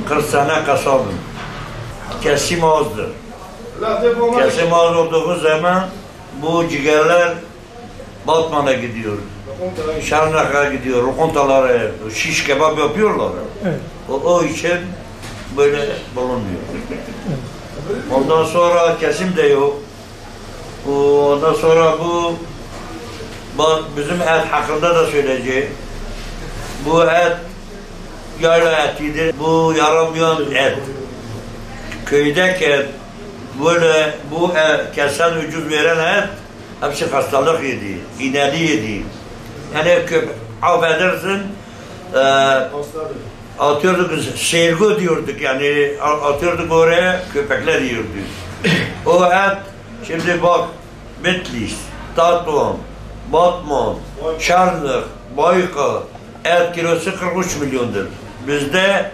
40 sene kasabım. Kesim azdır. Kesim az olduğu zaman bu ciğerler Batman'a gidiyor. Şarnak'a gidiyor, lokantalara, şiş kebap yapıyorlar. Evet. O için böyle bulunmuyor. Ondan sonra kesim de yok. Ondan sonra bizim et hakkında da söyleyeceğim. Bu et yayla etidir. Bu yaramayan et. Köydeki böyle bu kesen ucuz veren et hepsi hastalık yedi, iğneli yedi. Yani affedersin atıyorduk, sergo diyorduk yani atıyorduk oraya köpekler yiyordu. O et şimdi bak Bitlis, Tatvan, Batman, Şarnık, Bayka et kilosu 43 milyondur. Bizde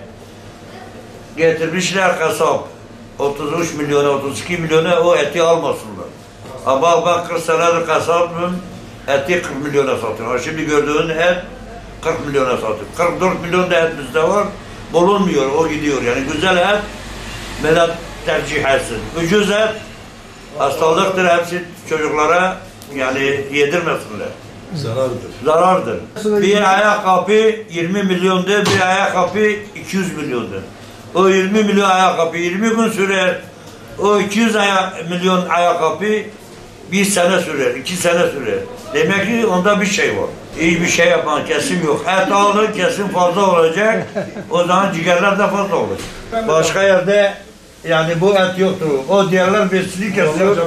getirmişler kasap 33 milyona, 32 milyona o eti almasınlar. Ama ben 40 senedir kasabım, eti 40 milyona satıyor. Şimdi gördüğün et 40 milyona satıyor. 44 milyon da et bizde var, bulunmuyor, o gidiyor. Yani güzel et, millet tercih etsin. Ucuz et, hastalıktır, hepsi çocuklara yani yedirmesinler. Zarardır. Bir ayakkabı 20 milyondur, bir ayakkabı 200 milyondur. O 20 milyon ayakkabı 20 gün sürer. O 200 milyon ayakkabı 1 sene sürer, 2 sene sürer. Demek ki onda bir şey var. İyi bir şey yapan kesim yok. Et alır, kesim fazla olacak. O zaman ciğerler de fazla olur. Başka yerde yani bu et yoktur. O diğerler besini kesiyor.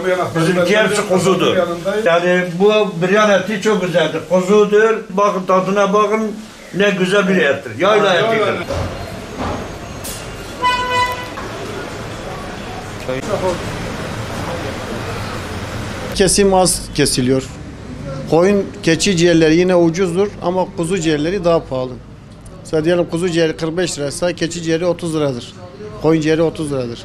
Bizimki hepsi kuzudur. Yani bu biryan eti çok güzeldir. Kuzudur. Bakın tadına bakın. Ne güzel bir ettir. Yayla etidir. Kesim az kesiliyor. Koyun, keçi ciğerleri yine ucuzdur ama kuzu ciğerleri daha pahalı. Mesela diyelim kuzu ciğeri 45 liraysa keçi ciğeri 30 liradır. Koyun ciğeri 30 liradır.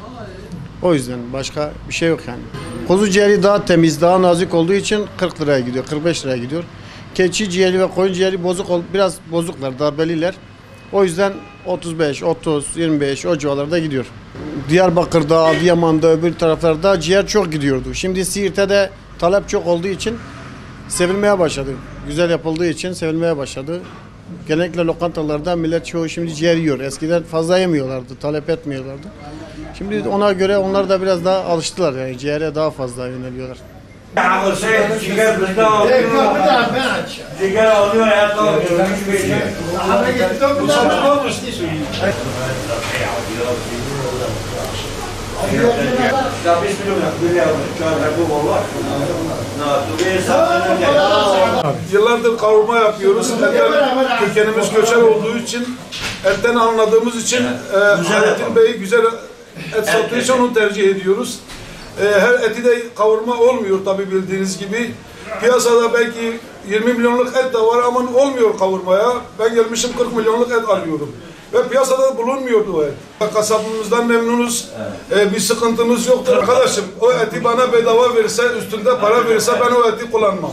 O yüzden başka bir şey yok yani. Kuzu ciğeri daha temiz, daha nazik olduğu için 40 liraya gidiyor, 45 liraya gidiyor. Keçi ciğeri ve koyun ciğeri biraz bozuklar, darbeliler. O yüzden 35, 30, 25 o civarlarda gidiyor. Diyarbakır'da, Adıyaman'da, öbür taraflarda ciğer çok gidiyordu. Şimdi Siirt'te de talep çok olduğu için sevilmeye başladı. Güzel yapıldığı için sevilmeye başladı. Genellikle lokantalarda millet çoğu şimdi ciğer yiyor. Eskiden fazla yemiyorlardı, talep etmiyorlardı. Şimdi ona göre onlar da biraz daha alıştılar yani ciğere daha fazla yöneliyorlar. Ciğer bizde alıyor. Ciğer alıyor, et alıyor. Yıllardır kavurma yapıyoruz. Kökenimiz göçer olduğu için, etten anladığımız için Hayrettin Bey güzel et sattığı için onu tercih ediyoruz. Her eti de kavurma olmuyor tabi bildiğiniz gibi. Piyasada belki 20 milyonluk et de var ama olmuyor kavurmaya. Ben gelmişim 40 milyonluk et alıyorum. Ve piyasada bulunmuyordu o et. Kasabımızdan memnunuz. Bir sıkıntımız yoktur. Arkadaşım o eti bana bedava verirse, üstünde para verirse ben o eti kullanmam.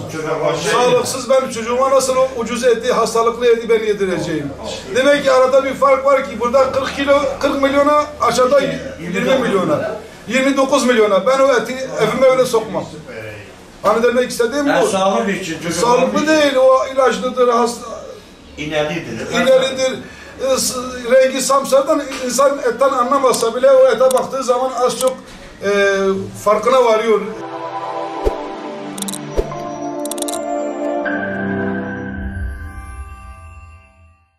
Sağlıksız ben çocuğuma nasıl o ucuz eti, hastalıklı eti ben yedireceğim. Demek ki arada bir fark var ki burada 40 milyona aşağıda 20 milyona. 29 milyona. Ben o eti evime öyle sokmam. Hani demek istediğim bu. Sağlık için. Sağlıklı değil. O ilaçlıdır, İneridir. Rengi samsardan insan etten anlamazsa bile o ete baktığı zaman az çok farkına varıyor.